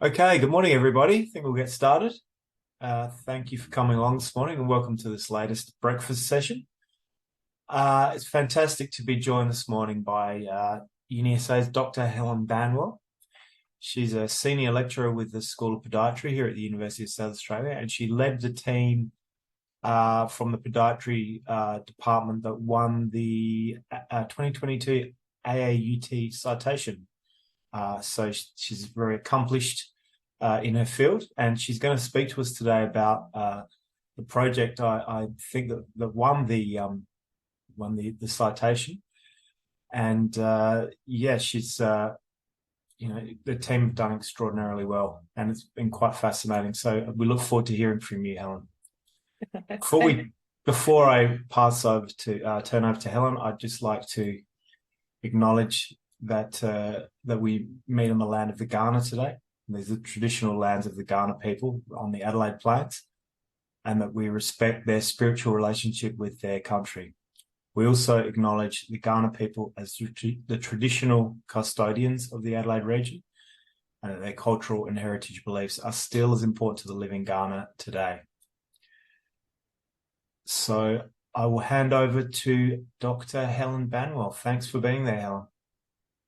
Okay, good morning, everybody. I think we'll get started. Thank you for coming along this morning and welcome to this latest breakfast session. It's fantastic to be joined this morning by UniSA's Dr. Helen Banwell. She's a senior lecturer with the School of Podiatry here at the University of South Australia, and she led the team from the podiatry department that won the 2022 AAUT citation. So she's very accomplished in her field, and she's going to speak to us today about the project I think that won the citation. And she's the team have done extraordinarily well, and it's been quite fascinating. So we look forward to hearing from you, Helen. Before I pass over to turn over to Helen, I'd just like to acknowledge that we meet on the land of the Kaurna today. These are the traditional lands of the Kaurna people on the Adelaide Plains, and that we respect their spiritual relationship with their country. We also acknowledge the Kaurna people as the traditional custodians of the Adelaide region, and that their cultural and heritage beliefs are still as important to the living Kaurna today. So I will hand over to Dr. Helen Banwell. Thanks for being there, Helen.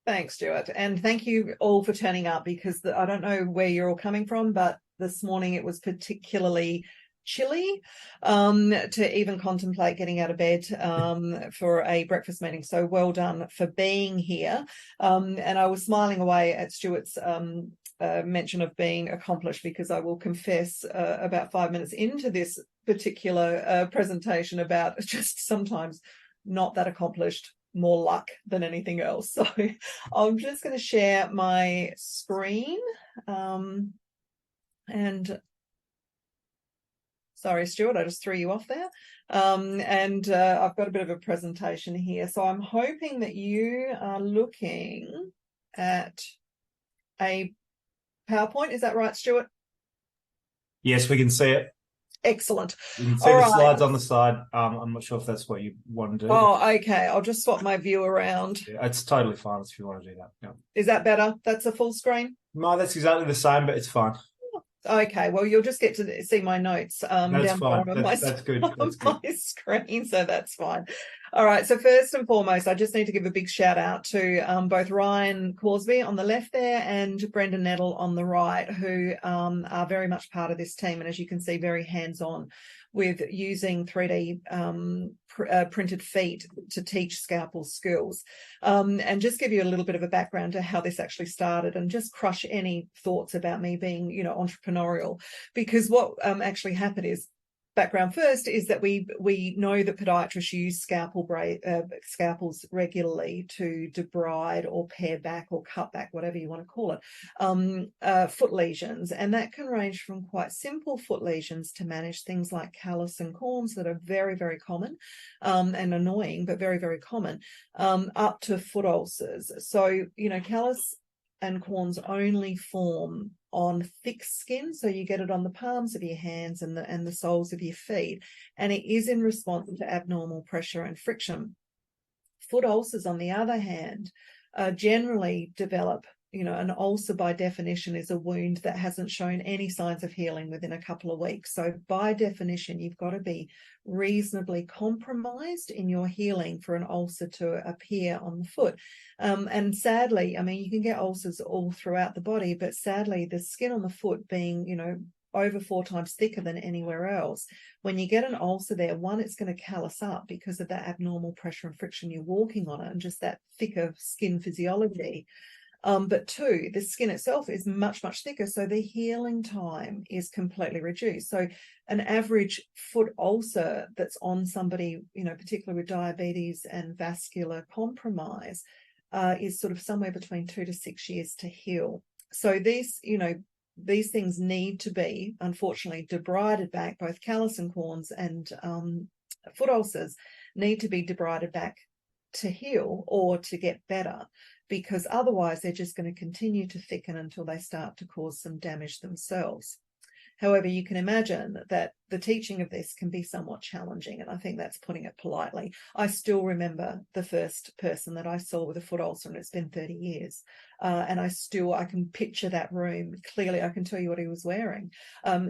Thanks, Stuart. And thank you all for turning up, because I don't know where you're all coming from, but this morning it was particularly chilly to even contemplate getting out of bed for a breakfast meeting. So well done for being here. And I was smiling away at Stuart's mention of being accomplished, because I will confess about 5 minutes into this particular presentation about just sometimes not that accomplished, more luck than anything else. So I'm just going to share my screen. And sorry, Stuart, I just threw you off there. I've got a bit of a presentation here. So I'm hoping that you are looking at a PowerPoint. Is that right, Stuart? Yes, we can see it. Excellent. You can see the slides on the side. I'm not sure if that's what you want to do. Oh, okay. I'll just swap my view around. Yeah, it's totally fine if you want to do that. Yeah. Is that better? That's a full screen? No, that's exactly the same, but it's fine. Okay, well, you'll just get to see my notes down the bottom of my screen, so that's fine. All right, so first and foremost, I just need to give a big shout out to both Ryan Causby on the left there and Brendan Nettle on the right, who are very much part of this team, and as you can see, very hands-on with using 3D printed feet to teach scalpel skills. And just give you a little bit of a background to how this actually started, and just crush any thoughts about me being, entrepreneurial, because what actually happened is, background first, is that we know that podiatrists use scalpels regularly to debride or pare back or cut back, whatever you want to call it, foot lesions. And that can range from quite simple foot lesions to manage things like callus and corns that are very, very common and annoying, but very, very common, up to foot ulcers. So, callus and corns only form on thick skin, so you get it on the palms of your hands and the soles of your feet, and it is in response to abnormal pressure and friction. Foot ulcers, on the other hand, generally develop. An ulcer by definition is a wound that hasn't shown any signs of healing within a couple of weeks. So by definition, you've got to be reasonably compromised in your healing for an ulcer to appear on the foot. And sadly, you can get ulcers all throughout the body, but sadly, the skin on the foot being, over 4 times thicker than anywhere else, when you get an ulcer there, one, it's going to callus up because of that abnormal pressure and friction you're walking on it, and just that thicker skin physiology. But 2, the skin itself is much, much thicker, so the healing time is completely reduced. So an average foot ulcer that's on somebody, particularly with diabetes and vascular compromise, is sort of somewhere between 2 to 6 years to heal. So these things need to be, unfortunately, debrided back. Both callus and corns and foot ulcers need to be debrided back to heal or to get better, because otherwise they're just going to continue to thicken until they start to cause some damage themselves. However, you can imagine that the teaching of this can be somewhat challenging, and I think that's putting it politely. I still remember the first person that I saw with a foot ulcer, and it's been 30 years. And I can picture that room clearly. I can tell you what he was wearing.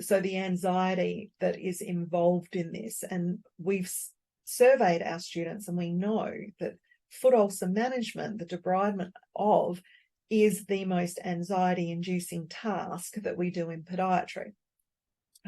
So the anxiety that is involved in this, and we've surveyed our students, and we know that foot ulcer management, the debridement of, is the most anxiety-inducing task that we do in podiatry.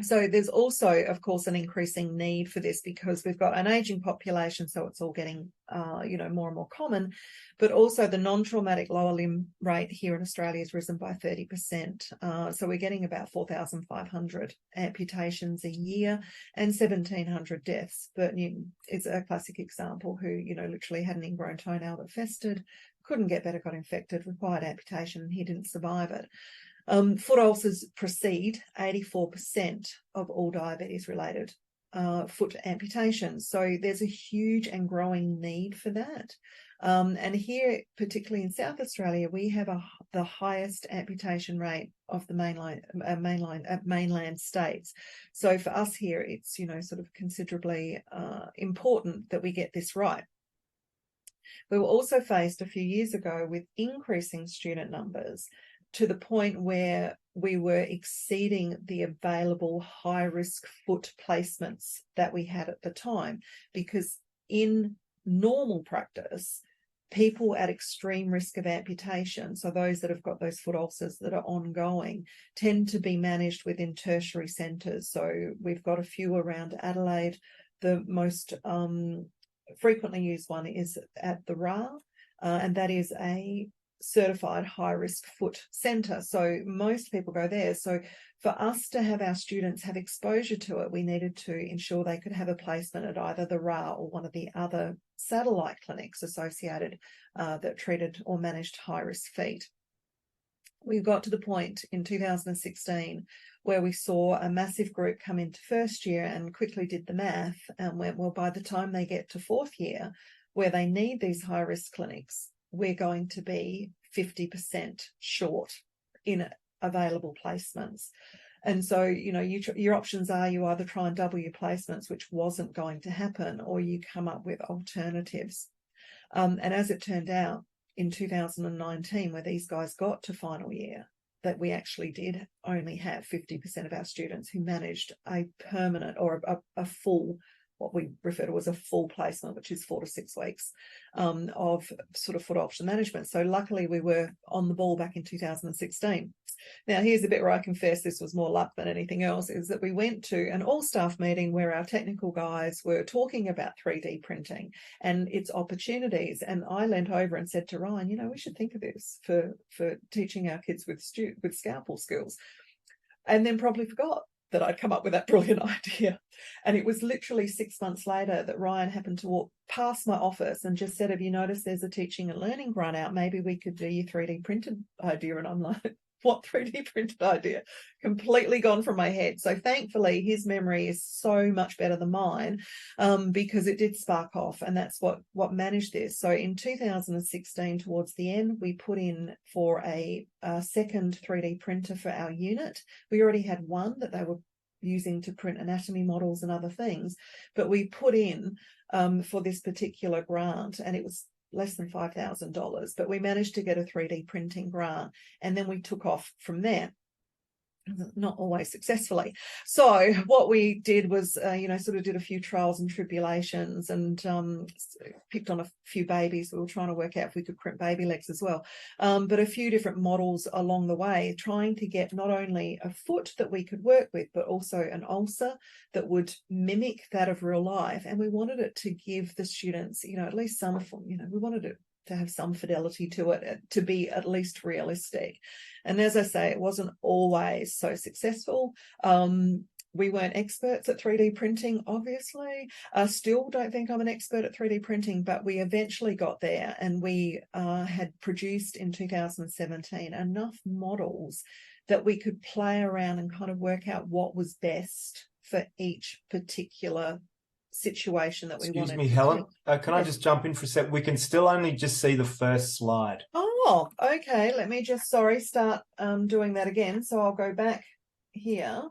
So there's also, of course, an increasing need for this because we've got an aging population, so it's all getting, more and more common. But also the non-traumatic lower limb rate here in Australia has risen by 30%. So we're getting about 4,500 amputations a year and 1,700 deaths. Bert Newton is a classic example who, literally had an ingrown toenail that festered, couldn't get better, got infected, required amputation, and he didn't survive it. Foot ulcers precede 84% of all diabetes-related foot amputations. So there's a huge and growing need for that. And here, particularly in South Australia, we have the highest amputation rate of the mainland states. So for us here, it's, sort of considerably important that we get this right. We were also faced a few years ago with increasing student numbers to the point where we were exceeding the available high-risk foot placements that we had at the time, because in normal practice, people at extreme risk of amputation, so those that have got those foot ulcers that are ongoing, tend to be managed within tertiary centres. So we've got a few around Adelaide. The most frequently used one is at the RA, and that is a certified high-risk foot centre. So most people go there. So for us to have our students have exposure to it, we needed to ensure they could have a placement at either the RA or one of the other satellite clinics associated that treated or managed high-risk feet. We got to the point in 2016 where we saw a massive group come into first year and quickly did the math and went, well, by the time they get to fourth year, where they need these high-risk clinics, we're going to be 50% short in available placements. And so, your options are you either try and double your placements, which wasn't going to happen, or you come up with alternatives. And as it turned out, in 2019, where these guys got to final year, that we actually did only have 50% of our students who managed a permanent or a full, what we refer to as a full placement, which is 4 to 6 weeks of sort of foot ulcer management. So luckily we were on the ball back in 2016. Now, here's a bit where I confess this was more luck than anything else, is that we went to an all-staff meeting where our technical guys were talking about 3D printing and its opportunities. And I leant over and said to Ryan, we should think of this for teaching our kids with scalpel skills. And then probably forgot that I'd come up with that brilliant idea. And it was literally 6 months later that Ryan happened to walk past my office and just said, have you noticed there's a teaching and learning grant out? Maybe we could do your 3D printed idea. And I'm like, what 3D printed idea? Completely gone from my head. So thankfully his memory is so much better than mine, because it did spark off, and that's what managed this. So in 2016, towards the end, we put in for a second 3D printer for our unit. We already had one that they were using to print anatomy models and other things, but we put in for this particular grant, and it was less than $5,000, but we managed to get a 3D printing grant, and then we took off from there. Not always successfully. So what we did was, sort of did a few trials and tribulations and picked on a few babies. We were trying to work out if we could crimp baby legs as well. But a few different models along the way, trying to get not only a foot that we could work with, but also an ulcer that would mimic that of real life. And we wanted it to give the students, at least some, we wanted it to have some fidelity to it, to be at least realistic. And as I say, it wasn't always so successful. We weren't experts at 3D printing, obviously. Still don't think I'm an expert at 3D printing, but we eventually got there, and we had produced in 2017 enough models that we could play around and kind of work out what was best for each particular situation that we wanted. Excuse me, Helen. Can I just jump in for a sec? We can still only just see the first slide. Oh, okay. Let me just, start doing that again. So I'll go back here.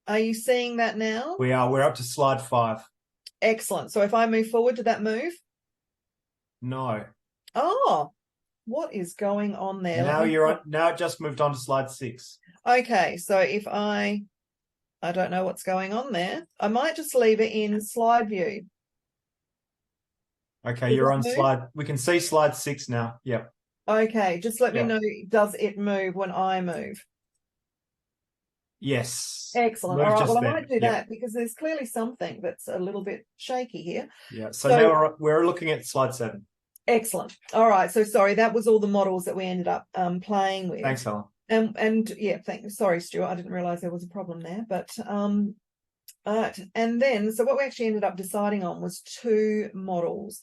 Are you seeing that now? We are. We're up to slide 5. Excellent. So if I move forward, did that move? No. Oh, what is going on there? Now it just moved on to slide 6. Okay, so if I don't know what's going on there. I might just leave it in slide view. Okay, you're on slide. We can see slide 6 now. Yep. Okay, just let me know, does it move when I move? Yes. Excellent. All right, well, I might do that because there's clearly something that's a little bit shaky here. Yeah, so now we're looking at slide 7. Excellent. All right, so sorry, that was all the models that we ended up playing with. Thanks, Helen. And yeah, sorry, Stuart, I didn't realize there was a problem there, but and then so what we actually ended up deciding on was 2 models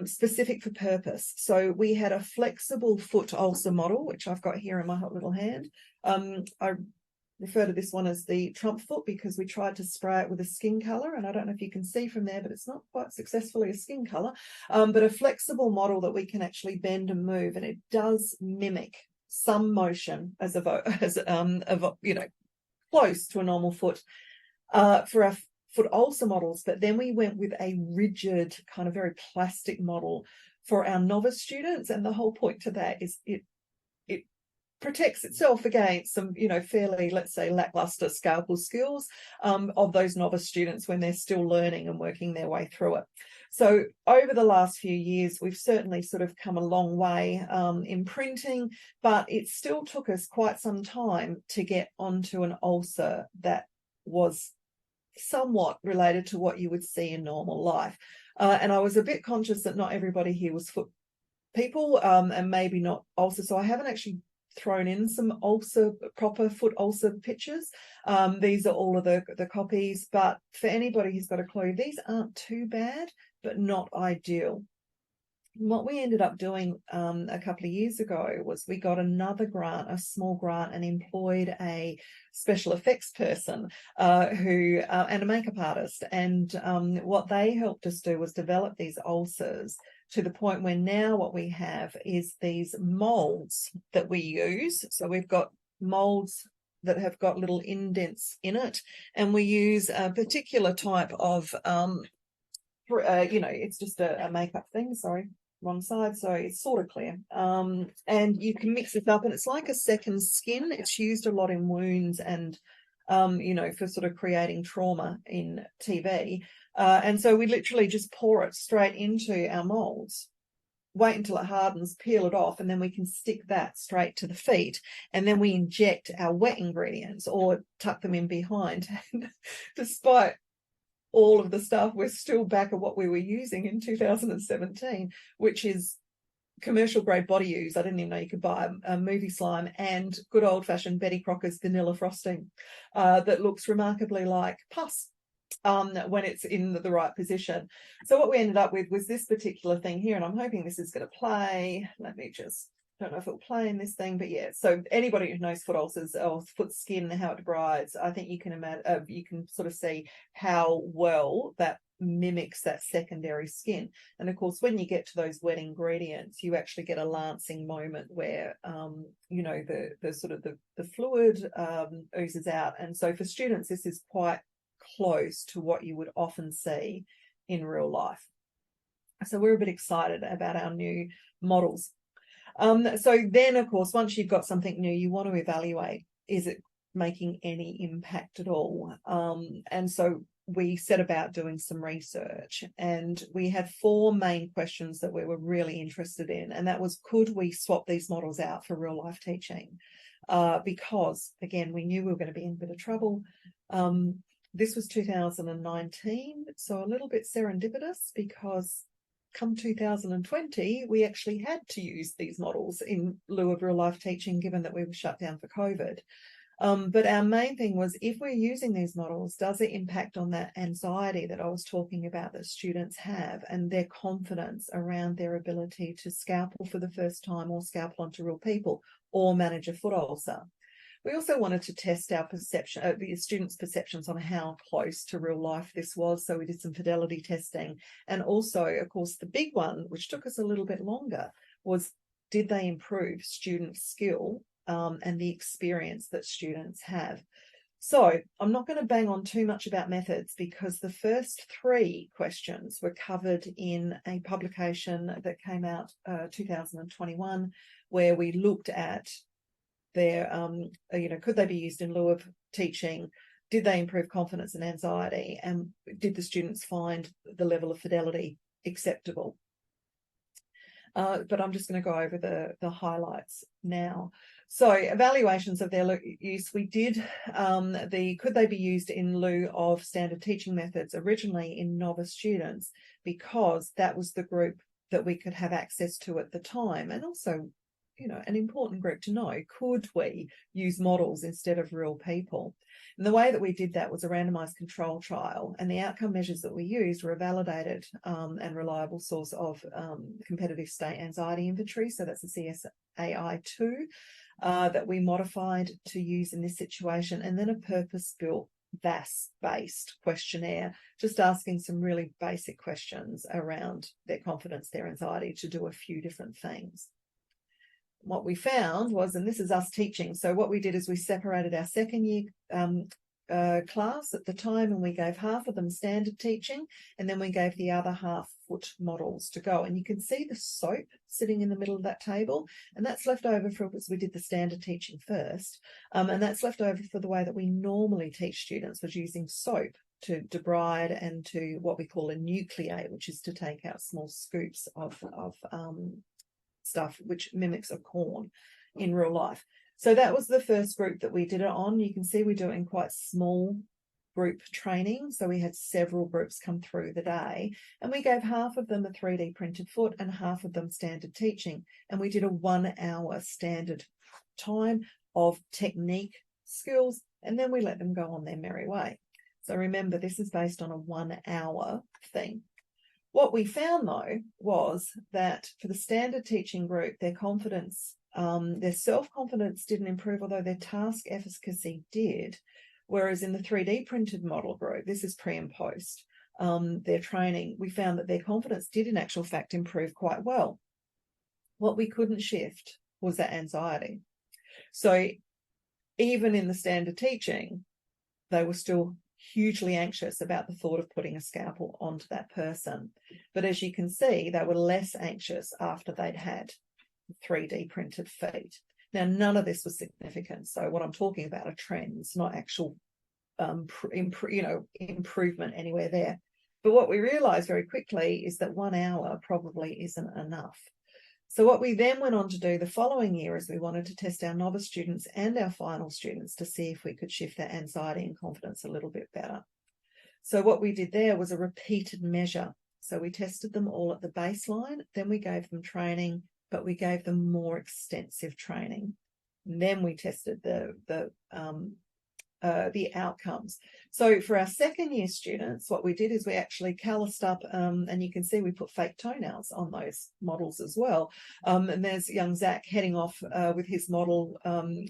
specific for purpose. So we had a flexible foot ulcer model, which I've got here in my hot little hand. I refer to this one as the Trump foot because we tried to spray it with a skin color, and I don't know if you can see from there, but it's not quite successfully a skin color, but a flexible model that we can actually bend and move, and it does mimic some motion as close to a normal foot for our foot ulcer models. But then we went with a rigid kind of very plastic model for our novice students, and the whole point to that is it protects itself against some, fairly, let's say, lackluster scalpel skills of those novice students when they're still learning and working their way through it. So over the last few years, we've certainly sort of come a long way in printing, but it still took us quite some time to get onto an ulcer that was somewhat related to what you would see in normal life. And I was a bit conscious that not everybody here was foot people and maybe not ulcer. So I haven't actually thrown in some proper foot ulcer pictures. These are all of the copies, but for anybody who's got a clue, these aren't too bad, but not ideal. What we ended up doing a couple of years ago was we got another grant, a small grant, and employed a special effects person and a makeup artist. And what they helped us do was develop these ulcers to the point where now what we have is these molds that we use. So we've got molds that have got little indents in it, and we use a particular type of, it's just a makeup thing, sorry. Wrong side, so it's sort of clear. And you can mix it up, and it's like a second skin. It's used a lot in wounds and, for sort of creating trauma in TV. And so we literally just pour it straight into our molds, wait until it hardens, peel it off, and then we can stick that straight to the feet. And then we inject our wet ingredients or tuck them in behind. Despite all of the stuff, we're still back at what we were using in 2017, which is commercial grade body use. I didn't even know you could buy a movie slime and good old fashioned Betty Crocker's vanilla frosting that looks remarkably like pus when it's in the right position. So what we ended up with was this particular thing here, and I'm hoping this is going to play. Let me just, don't know if it'll play in this thing, but yeah. So anybody who knows foot ulcers or foot skin, how it debrides, I think you can imagine, you can sort of see how well that mimics that secondary skin. And of course, when you get to those wet ingredients, you actually get a lancing moment where, the sort of the fluid oozes out. And so for students, this is quite close to what you would often see in real life. So we're a bit excited about our new models. So then, of course, once you've got something new, you want to evaluate, is it making any impact at all? And so we set about doing some research, and we had 4 main questions that we were really interested in. And that was, could we swap these models out for real life teaching? Because, again, we knew we were going to be in a bit of trouble. This was 2019, so a little bit serendipitous because come 2020, we actually had to use these models in lieu of real life teaching, given that we were shut down for COVID. But our main thing was, if we're using these models, does it impact on that anxiety that I was talking about that students have and their confidence around their ability to scalpel for the first time or scalpel onto real people or manage a foot ulcer? We also wanted to test our perception, the students' perceptions on how close to real life this was. So we did some fidelity testing. And also, of course, the big one, which took us a little bit longer, was, did they improve student skill and the experience that students have? So I'm not going to bang on too much about methods because the first 3 questions were covered in a publication that came out 2021, where we looked at their, could they be used in lieu of teaching? Did they improve confidence and anxiety? And did the students find the level of fidelity acceptable? But I'm just going to go over the highlights now. So evaluations of their use, we did could they be used in lieu of standard teaching methods originally in novice students, because that was the group that we could have access to at the time, and also, an important group to know, could we use models instead of real people? And the way that we did that was a randomized control trial, and the outcome measures that we used were a validated and reliable source of competitive state anxiety inventory. So that's the CSAI2 that we modified to use in this situation, and then a purpose-built VAS-based questionnaire, just asking some really basic questions around their confidence, their anxiety, to do a few different things. What we found was, and this is us teaching, so what we did is we separated our second year class at the time, and we gave half of them standard teaching, and then we gave the other half foot models to go. And you can see the soap sitting in the middle of that table, and that's left over for, because we did the standard teaching first, and that's left over for the way that we normally teach students, was using soap to debride and to what we call a nucleate, which is to take out small scoops of stuff which mimics a corn in real life. So that was the first group that we did it on. You can see we do it in quite small group training. So we had several groups come through the day, and we gave half of them a 3D printed foot and half of them standard teaching. And we did a 1 hour standard time of technique skills, and then we let them go on their merry way. So remember, this is based on a 1 hour thing. What we found, though, was that for the standard teaching group, their confidence, their self-confidence didn't improve, although their task efficacy did. Whereas in the 3D printed model group, this is pre and post, their training, we found that their confidence did in actual fact improve quite well. What we couldn't shift was that anxiety. So even in the standard teaching, they were still hugely anxious about the thought of putting a scalpel onto that person. But as you can see, they were less anxious after they'd had 3D printed feet. Now, none of this was significant. So what I'm talking about are trends, not actual improvement anywhere there. But what we realized very quickly is that 1 hour probably isn't enough. So what we then went on to do the following year is we wanted to test our novice students and our final students to see if we could shift their anxiety and confidence a little bit better. So what we did there was a repeated measure. So we tested them all at the baseline, then we gave them training, but we gave them more extensive training. And then we tested the outcomes. So for our second year students, what we did is we actually calloused up, and you can see we put fake toenails on those models as well. And there's young Zach heading off with his model,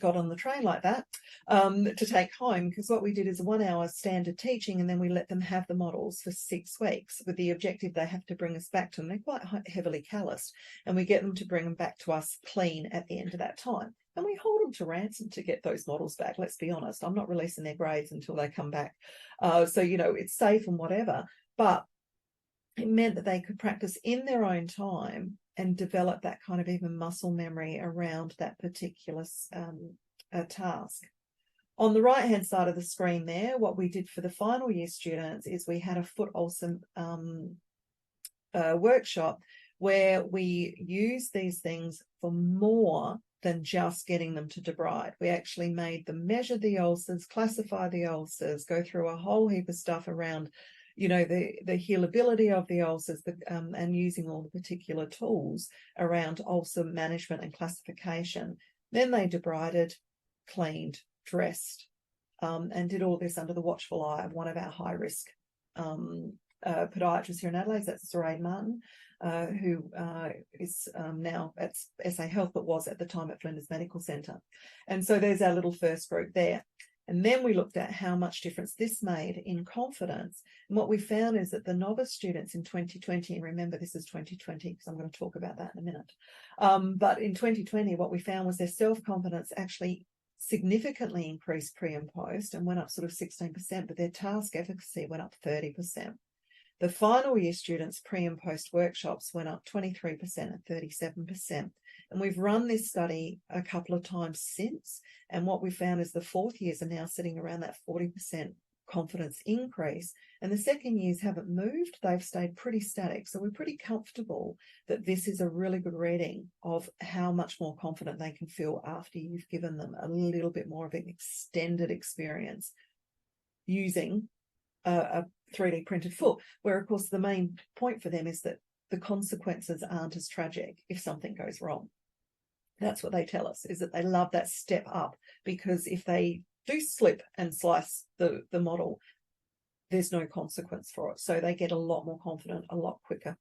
got on the train like that to take home, because what we did is a 1 hour standard teaching, and then we let them have the models for 6 weeks with the objective they have to bring us back to them. They're quite heavily calloused, and we get them to bring them back to us clean at the end of that time. And we hold them to ransom to get those models back. Let's be honest. I'm not releasing their grades until they come back. So, it's safe and whatever. But it meant that they could practice in their own time and develop that kind of even muscle memory around that particular task. On the right-hand side of the screen there, what we did for the final year students is we had a foot ulcer workshop where we use these things for more than just getting them to debride. We actually made them measure the ulcers, classify the ulcers, go through a whole heap of stuff around, the healability of the ulcers, and using all the particular tools around ulcer management and classification. Then they debrided, cleaned, dressed, and did all this under the watchful eye of one of our high-risk podiatrists here in Adelaide. That's Zoraid Martin, who is now at SA Health, but was at the time at Flinders Medical Centre. And so there's our little first group there. And then we looked at how much difference this made in confidence. And what we found is that the novice students in 2020, and remember this is 2020 because I'm going to talk about that in a minute, but in 2020 what we found was their self-confidence actually significantly increased pre and post and went up sort of 16%, but their task efficacy went up 30%. The final year students' pre and post workshops went up 23% and 37%. And we've run this study a couple of times since. And what we found is the fourth years are now sitting around that 40% confidence increase. And the second years haven't moved. They've stayed pretty static. So we're pretty comfortable that this is a really good reading of how much more confident they can feel after you've given them a little bit more of an extended experience using a 3D printed foot, where of course the main point for them is that the consequences aren't as tragic if something goes wrong. That's what they tell us, is that they love that step up, because if they do slip and slice the model, there's no consequence for it. So they get a lot more confident a lot quicker.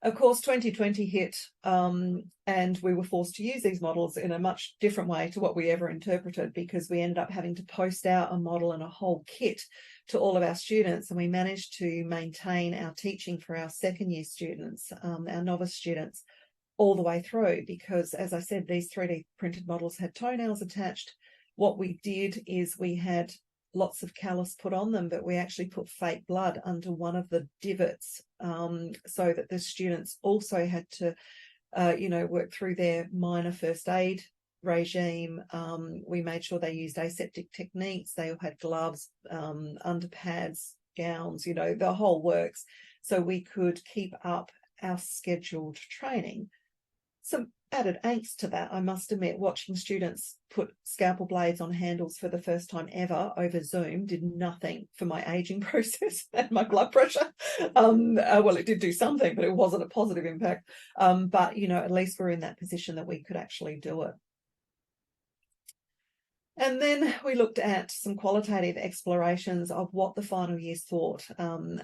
Of course, 2020 hit, and we were forced to use these models in a much different way to what we ever interpreted, because we ended up having to post out a model and a whole kit to all of our students, and we managed to maintain our teaching for our second year students, our novice students, all the way through, because, as I said, these 3D printed models had toenails attached. What we did is we had lots of callus put on them, but we actually put fake blood under one of the divots, so that the students also had to, work through their minor first aid regime. We made sure they used aseptic techniques. They all had gloves, underpads, gowns, the whole works, so we could keep up our scheduled training. Some added angst to that, I must admit, watching students put scalpel blades on handles for the first time ever over Zoom did nothing for my aging process and my blood pressure. Well, it did do something, but it wasn't a positive impact. But, at least we're in that position that we could actually do it. And then we looked at some qualitative explorations of what the final years thought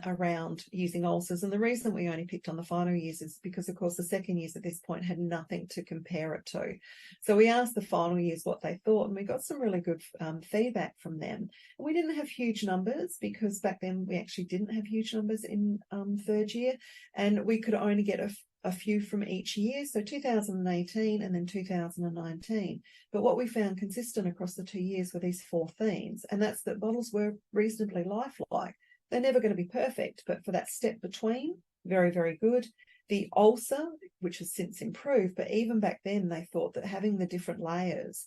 around using ulcers. And the reason we only picked on the final years is because, of course, the second years at this point had nothing to compare it to. So we asked the final years what they thought, and we got some really good feedback from them. And we didn't have huge numbers, because back then we actually didn't have huge numbers in third year, and we could only get a few from each year, so 2018 and then 2019. But what we found consistent across the 2 years were these four themes, and that's that models were reasonably lifelike. They're never going to be perfect, but for that step between, very, very good. The ulcer, which has since improved, but even back then they thought that having the different layers,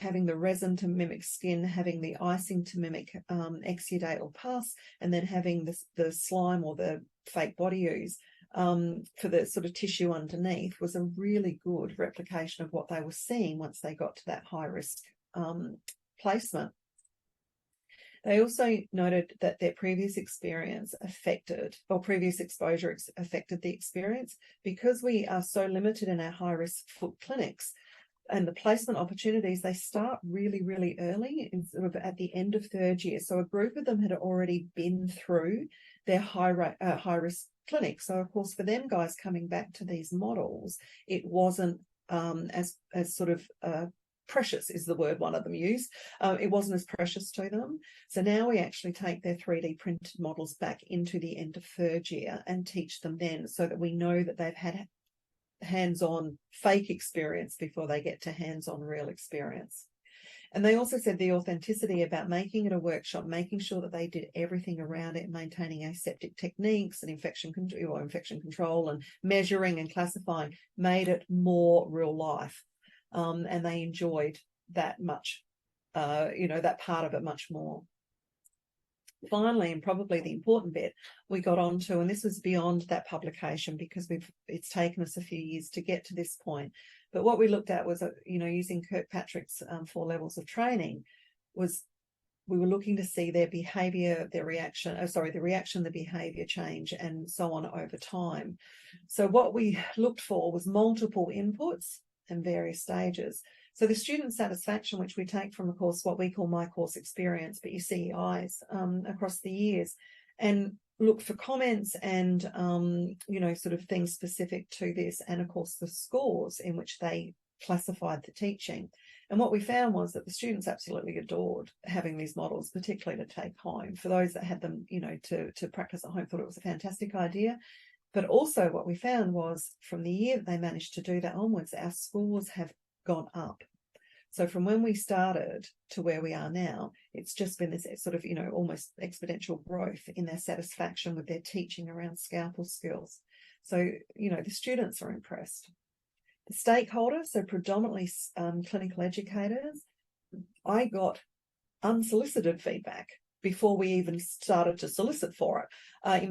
having the resin to mimic skin, having the icing to mimic exudate or pus, and then having the slime or the fake body ooze for the sort of tissue underneath, was a really good replication of what they were seeing once they got to that high risk placement. They also noted that their previous experience affected, or previous exposure affected the experience, because we are so limited in our high risk foot clinics. And the placement opportunities, they start really, really early, sort of at the end of third year. So a group of them had already been through their high risk clinic. So of course, for them guys coming back to these models, it wasn't as sort of precious is the word one of them used. It wasn't as precious to them. So now we actually take their 3D printed models back into the end of third year and teach them then, so that we know that they've had hands-on fake experience before they get to hands-on real experience. And they also said the authenticity about making it a workshop, making sure that they did everything around it, maintaining aseptic techniques and infection control and measuring and classifying, made it more real life. And they enjoyed that much, that part of it much more. Finally, and probably the important bit we got onto, and this was beyond that publication because it's taken us a few years to get to this point, but what we looked at was, using Kirkpatrick's 4 levels of training, was we were looking to see their behavior, the reaction, the behavior change, and so on over time. So what we looked for was multiple inputs and various stages. So the student satisfaction, which we take from, of course, what we call my course experience, but you see eyes across the years, and look for comments and, sort of things specific to this, and of course the scores in which they classified the teaching. And what we found was that the students absolutely adored having these models, particularly to take home. For those that had them, to practice at home, thought it was a fantastic idea. But also what we found was, from the year that they managed to do that onwards, our scores have gone up. So from when we started to where we are now, it's just been this sort of, almost exponential growth in their satisfaction with their teaching around scalpel skills. So, the students are impressed. The stakeholders, so predominantly clinical educators, I got unsolicited feedback before we even started to solicit for it.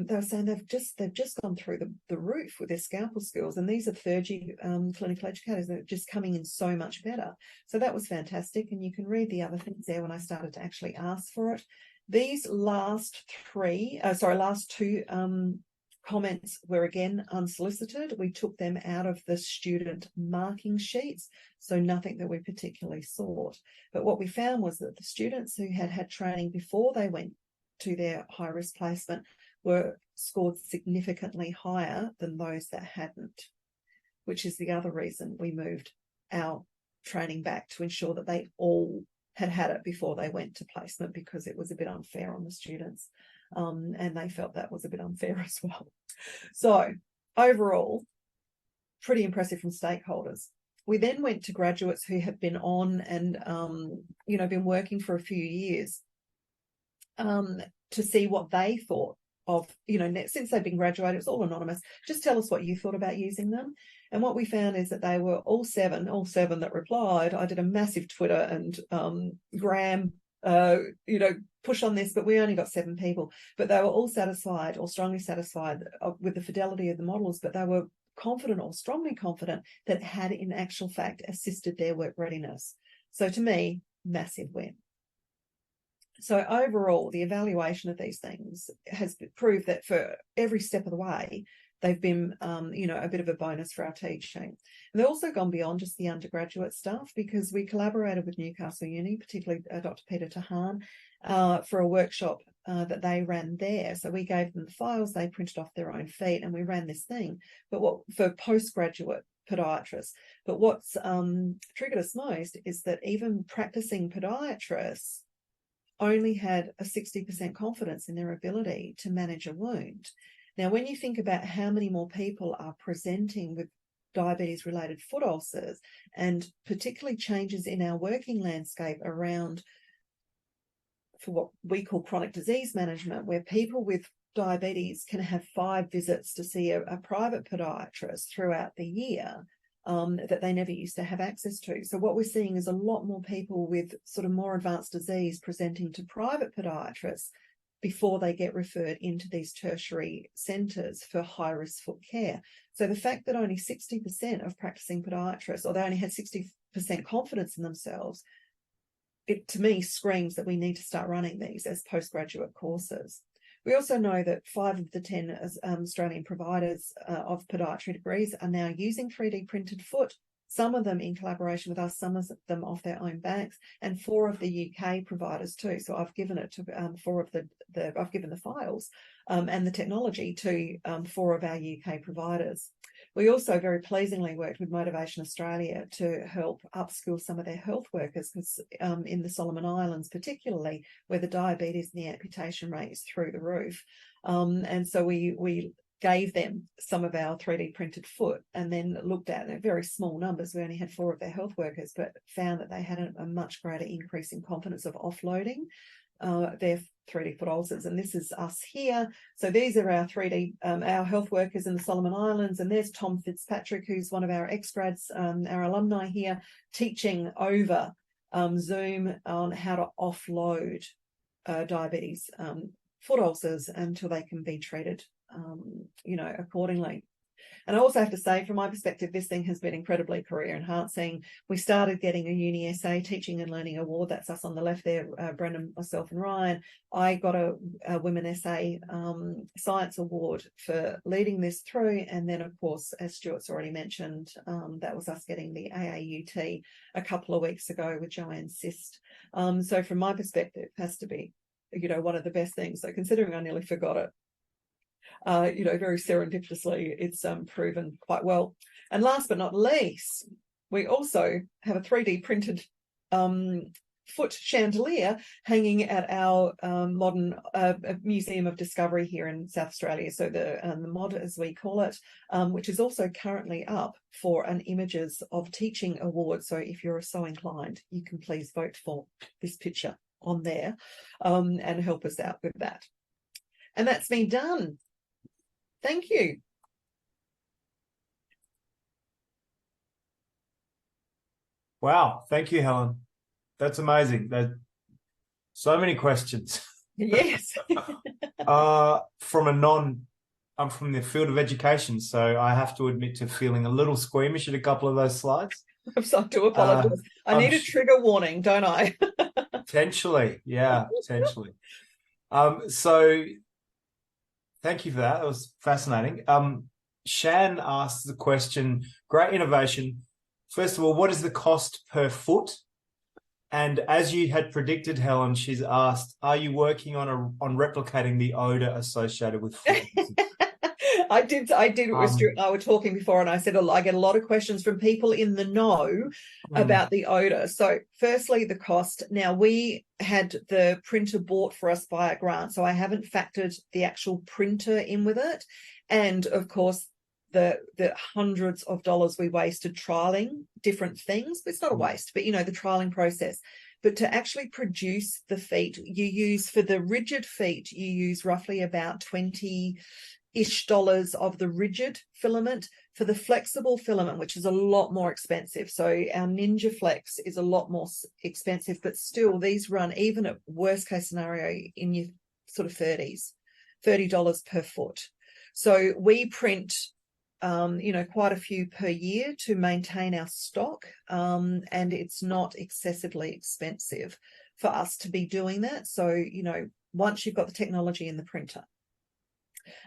They were saying they've just gone through the roof with their scalpel skills, and these are third-year clinical educators that are just coming in so much better. So that was fantastic, and you can read the other things there when I started to actually ask for it. These last two comments were again unsolicited. We took them out of the student marking sheets, so nothing that we particularly sought. But what we found was that the students who had training before they went to their high-risk placement were scored significantly higher than those that hadn't, which is the other reason we moved our training back, to ensure that they all had it before they went to placement, because it was a bit unfair on the students. And they felt that was a bit unfair as well. So overall, pretty impressive from stakeholders. We then went to graduates who had been on and, been working for a few years to see what they thought of, since they've been graduated. It was all anonymous. Just tell us what you thought about using them. And what we found is that they were all seven that replied. I did a massive Twitter and Gram push on this, but we only got 7 people. But they were all satisfied, or strongly satisfied, with the fidelity of the models, but they were confident, or strongly confident, that it had in actual fact assisted their work readiness. So to me, massive win. So overall, the evaluation of these things has proved that for every step of the way, they've been, a bit of a bonus for our teaching. And they've also gone beyond just the undergraduate stuff, because we collaborated with Newcastle Uni, particularly Dr. Peter Tahan, for a workshop that they ran there. So we gave them the files, they printed off their own feet, and we ran this thing. But for postgraduate podiatrists. But what's triggered us most is that even practicing podiatrists only had a 60% confidence in their ability to manage a wound. Now, when you think about how many more people are presenting with diabetes-related foot ulcers, and particularly changes in our working landscape around, for what we call chronic disease management, where people with diabetes can have 5 visits to see a private podiatrist throughout the year, that they never used to have access to. So what we're seeing is a lot more people with sort of more advanced disease presenting to private podiatrists before they get referred into these tertiary centres for high-risk foot care. So the fact that only 60% of practicing podiatrists, or they only had 60% confidence in themselves, it to me screams that we need to start running these as postgraduate courses. We also know that 5 of the 10 Australian providers of podiatry degrees are now using 3D printed foot, some of them in collaboration with us, some of them off their own backs, and 4 of the UK providers too. So I've given it to I've given the files and the technology to 4 of our UK providers. We also very pleasingly worked with Motivation Australia to help upskill some of their health workers, because in the Solomon Islands particularly, where the diabetes and the amputation rate is through the roof. And so we gave them some of our 3D printed foot, and then looked at very small numbers. We only had 4 of their health workers, but found that they had a much greater increase in confidence of offloading their 3D foot ulcers. And this is us here. So these are our 3D, our health workers in the Solomon Islands. And there's Tom Fitzpatrick, who's one of our ex-grads, our alumni here, teaching over Zoom on how to offload diabetes foot ulcers until they can be treated accordingly. And I also have to say, from my perspective, this thing has been incredibly career enhancing. We started getting a Uni SA Teaching and Learning Award. That's us on the left there, Brendan, myself and Ryan. I got a Women SA Science Award for leading this through. And then, of course, as Stuart's already mentioned, that was us getting the AAUT a couple of weeks ago with Joanne Sist. So from my perspective, it has to be, one of the best things. So considering I nearly forgot it, very serendipitously, it's proven quite well. And last but not least, we also have a 3D printed foot chandelier hanging at our modern Museum of Discovery here in South Australia. So the MOD, as we call it, which is also currently up for an Images of Teaching award. So if you're so inclined, you can please vote for this picture on there and help us out with that. And that's been done. Thank you. Wow. Thank you, Helen. That's amazing. There's so many questions. Yes. I'm from the field of education, so I have to admit to feeling a little squeamish at a couple of those slides. I'm sorry to apologize. I need a trigger warning, don't I? Potentially. Yeah, potentially. So thank you for that. That was fascinating. Shan asked the question, great innovation. First of all, what is the cost per foot? And as you had predicted, Helen, she's asked, are you working on replicating the odor associated with foot? I did. It was true. I was talking before, and I said I get a lot of questions from people in the know about the odor. So, firstly, the cost. Now, we had the printer bought for us by a grant, so I haven't factored the actual printer in with it, and of course, the hundreds of dollars we wasted trialing different things. It's not a waste, but the trialing process. But to actually produce the feet, you use, for the rigid feet, you use roughly about $20-ish of the rigid filament. For the flexible filament, which is a lot more expensive, so our Ninja Flex is a lot more expensive, but still these run, even at worst case scenario, in your sort of $30 per foot. So we print quite a few per year to maintain our stock, and it's not excessively expensive for us to be doing that. So, once you've got the technology in the printer,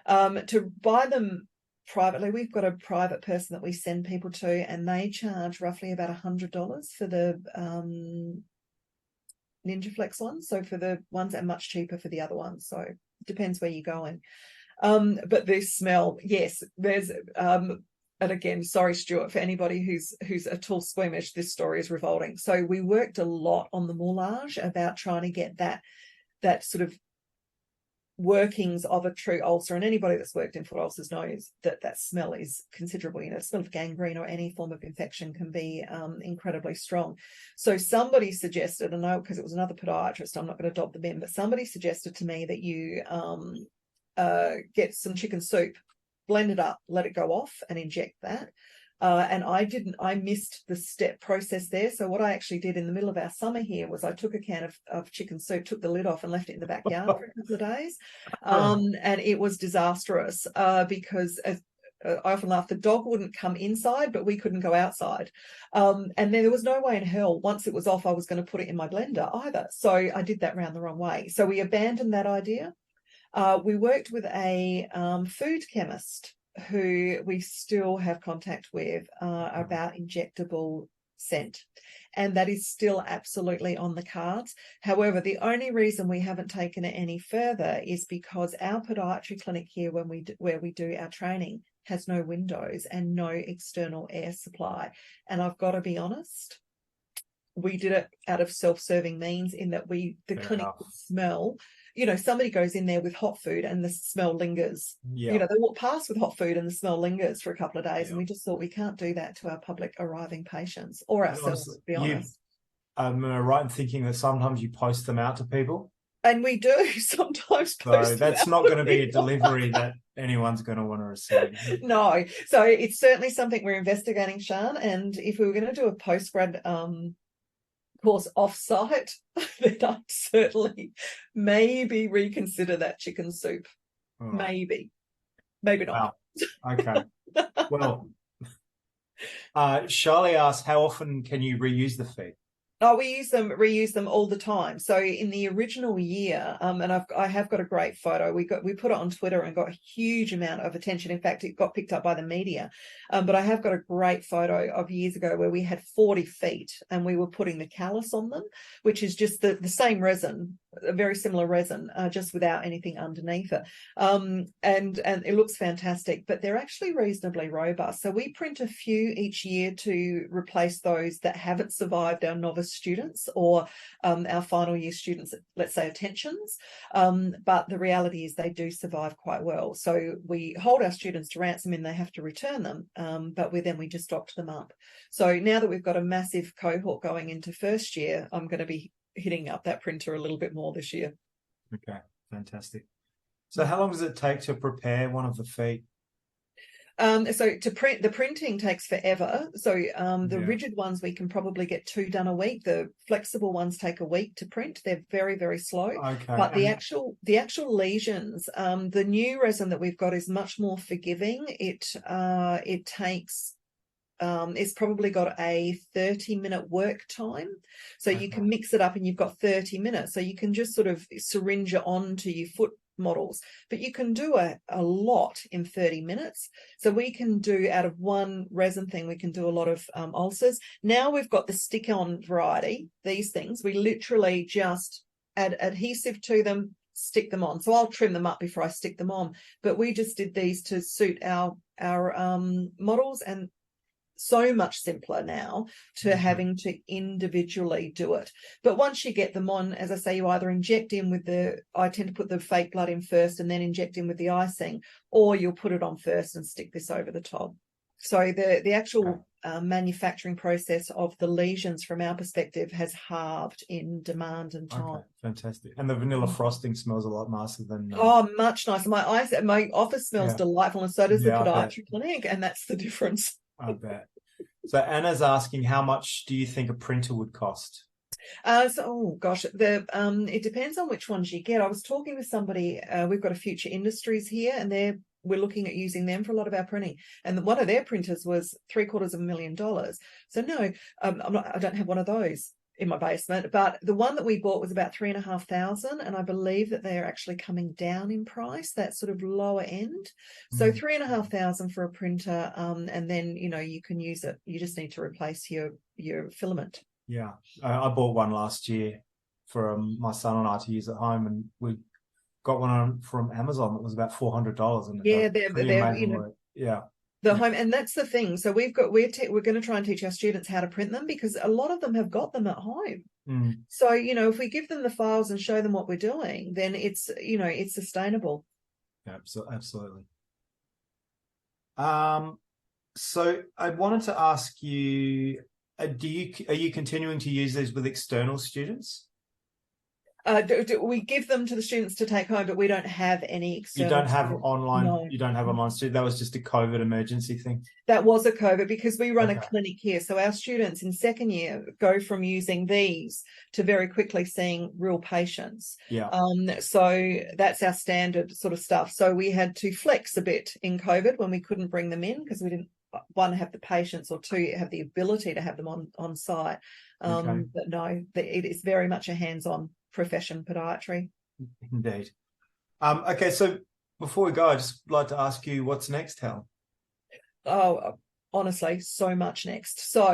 to buy them privately, we've got a private person that we send people to, and they charge roughly about $100 for the Ninja Flex ones. So for the ones, and much cheaper for the other ones. So it depends where you're going. But the smell, yes, there's and again, sorry, Stuart, for anybody who's at all squeamish, this story is revolting. So we worked a lot on the moulage about trying to get that sort of workings of a true ulcer, and anybody that's worked in foot ulcers knows that smell is considerable. The smell of gangrene or any form of infection can be incredibly strong. So somebody suggested, and I, because it was another podiatrist, I'm not going to dob them in, but somebody suggested to me that you get some chicken soup, blend it up, let it go off, and inject that. And I missed the process there. So what I actually did in the middle of our summer here was I took a can of chicken soup, took the lid off, and left it in the backyard for a couple of days. And it was disastrous because I often laugh, the dog wouldn't come inside, but we couldn't go outside. And then there was no way in hell, once it was off, I was going to put it in my blender either. So I did that round the wrong way. So we abandoned that idea. We worked with a food chemist who we still have contact with about injectable scent, and that is still absolutely on the cards. However, the only reason we haven't taken it any further is because our podiatry clinic here, where we do our training, has no windows and no external air supply. And I've got to be honest, we did it out of self-serving means, in that the clinic would smell. Somebody goes in there with hot food and the smell lingers. They walk past with hot food and the smell lingers for a couple of days. And we just thought, we can't do that to our public arriving patients or ourselves, to be honest. Am I right in thinking that sometimes you post them out to people? And we do sometimes post So that's not going to be a delivery that anyone's going to want to receive. No. So it's certainly something we're investigating, Sian. And if we were going to do a postgrad course off-site, then I'd certainly maybe reconsider that chicken soup. Right. Maybe not. Wow. Okay. Well, Charlie asked, how often can you reuse the feet? Oh, we reuse them all the time. So in the original year, and I have got a great photo. We put it on Twitter and got a huge amount of attention. In fact, it got picked up by the media. But I have got a great photo of years ago where we had 40 feet and we were putting the callus on them, which is just the same resin a very similar resin, just without anything underneath it. And it looks fantastic, but they're actually reasonably robust. So we print a few each year to replace those that haven't survived our novice students or our final year students, let's say attentions. But the reality is they do survive quite well. So we hold our students to ransom and they have to return them, but we just stocked them up. So now that we've got a massive cohort going into first year, I'm going to be hitting up that printer a little bit more this year. Okay, fantastic. So how long does it take to prepare one of the feet? So to print, the printing takes forever. So the rigid ones, we can probably get 2 done a week. The flexible ones take a week to print. They're very, very slow. Okay. But the actual lesions, the new resin that we've got is much more forgiving. It takes it's probably got a 30-minute work time. So you can mix it up and you've got 30 minutes. So you can just sort of syringe it onto your foot models, but you can do a lot in 30 minutes. So we can do, out of one resin thing, we can do a lot of ulcers. Now we've got the stick-on variety, these things. We literally just add adhesive to them, stick them on. So I'll trim them up before I stick them on. But we just did these to suit our models, and so much simpler now to having to individually do it. But once you get them on, as I say, you either inject in with I tend to put the fake blood in first and then inject in with the icing, or you'll put it on first and stick this over the top. So the actual manufacturing process of the lesions from our perspective has halved in demand and time. Okay, fantastic. And the vanilla frosting smells a lot nicer than... much nicer. My office smells delightful, and so does the podiatry clinic, and that's the difference. I bet. So Anna's asking, how much do you think a printer would cost? It depends on which ones you get. I was talking with somebody, we've got a Future Industries here, and we're looking at using them for a lot of our printing. And one of their printers was $750,000. So no, I don't have one of those in my basement, but the one that we bought was about $3,500, and I believe that they are actually coming down in price, that sort of lower end. So $3,500 for a printer, and then you can use it. You just need to replace your filament. Yeah, I bought one last year for my son and I to use at home, and we got one from Amazon that was about $400. And they're the home, and that's the thing. So we're going to try and teach our students how to print them, because a lot of them have got them at home. So if we give them the files and show them what we're doing, then it's sustainable. Absolutely. So I wanted to ask you, are you continuing to use these with external students? We give them to the students to take home, but we don't have any external. You don't have online. No. You don't have online students. That was just a COVID emergency thing. That was a COVID, because we run a clinic here. So our students in second year go from using these to very quickly seeing real patients. Yeah. So that's our standard sort of stuff. So we had to flex a bit in COVID when we couldn't bring them in, because we didn't, one, have the patients, or two, have the ability to have them on site. But no, it is very much a hands-on profession, podiatry. Indeed. Okay, so before we go, I'd just like to ask you, what's next, Helen? Oh, honestly, so much next. So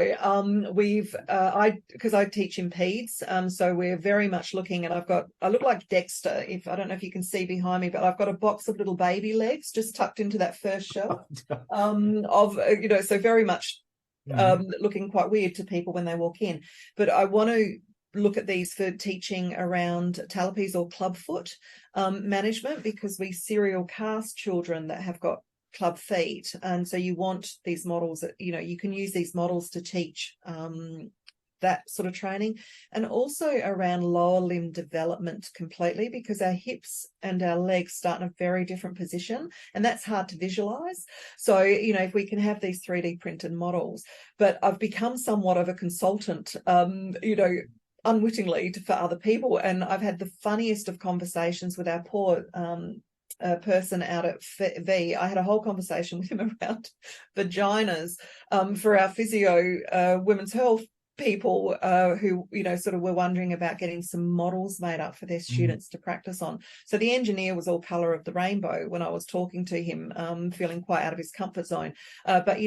because I teach impeds, so we're very much looking, and I look like Dexter, I don't know if you can see behind me, but I've got a box of little baby legs just tucked into that first shelf so very much looking quite weird to people when they walk in. But I want to look at these for teaching around talipes or clubfoot management, because we serial cast children that have got club feet, and so you want these models that you can use these models to teach that sort of training, and also around lower limb development completely, because our hips and our legs start in a very different position, and that's hard to visualize. So if we can have these 3D printed models. But I've become somewhat of a consultant unwittingly for other people, and I've had the funniest of conversations with our poor person out at V. I had a whole conversation with him around vaginas for our physio women's health people who sort of were wondering about getting some models made up for their students to practice on. So the engineer was all colour of the rainbow when I was talking to him, feeling quite out of his comfort zone. But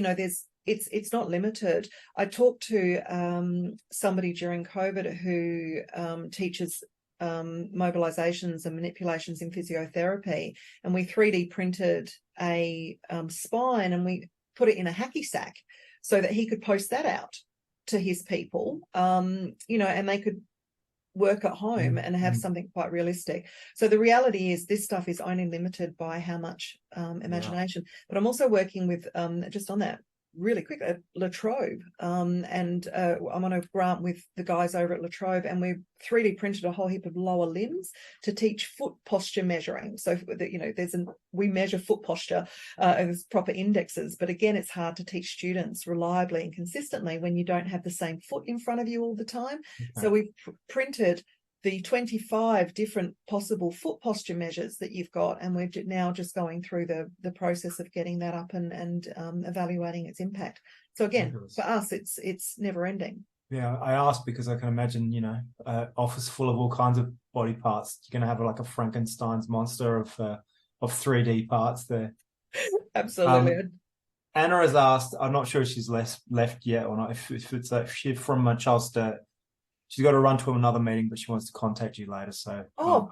it's not limited. I talked to somebody during COVID who teaches mobilizations and manipulations in physiotherapy, and we 3D printed a spine, and we put it in a hacky sack so that he could post that out to his people, and they could work at home and have something quite realistic. So the reality is this stuff is only limited by how much imagination. But I'm also working with, just on that really quick, La Trobe, and I'm on a grant with the guys over at La Trobe, and we've 3D printed a whole heap of lower limbs to teach foot posture measuring. So that, we measure foot posture as proper indexes, but again, it's hard to teach students reliably and consistently when you don't have the same foot in front of you all the time. Okay. So we've printed the 25 different possible foot posture measures that you've got, and we're now just going through the process of getting that up and evaluating its impact. So again, for us, it's never ending. Yeah, I asked because I can imagine, office full of all kinds of body parts. You're going to have like a Frankenstein's monster of 3D parts there. Absolutely. Anna has asked, I'm not sure if she's left yet or not, if it's she's from Charles Sturt. She's got to run to another meeting, but she wants to contact you later. So,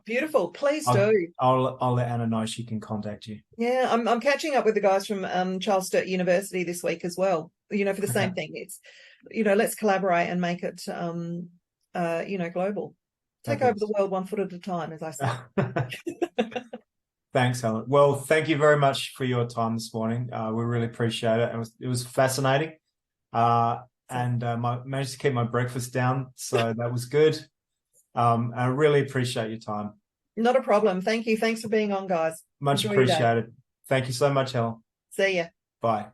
beautiful! Please do. I'll let Anna know she can contact you. Yeah, I'm catching up with the guys from Charles Sturt University this week as well. For the same thing. It's let's collaborate and make it global. Take over the world one foot at a time, as I say. Thanks, Helen. Well, thank you very much for your time this morning. We really appreciate it. It was fascinating. And managed to keep my breakfast down, so that was good. I really appreciate your time. Not a problem. Thank you. Thanks for being on, guys. Much appreciated. Thank you so much, Helen. See ya. Bye.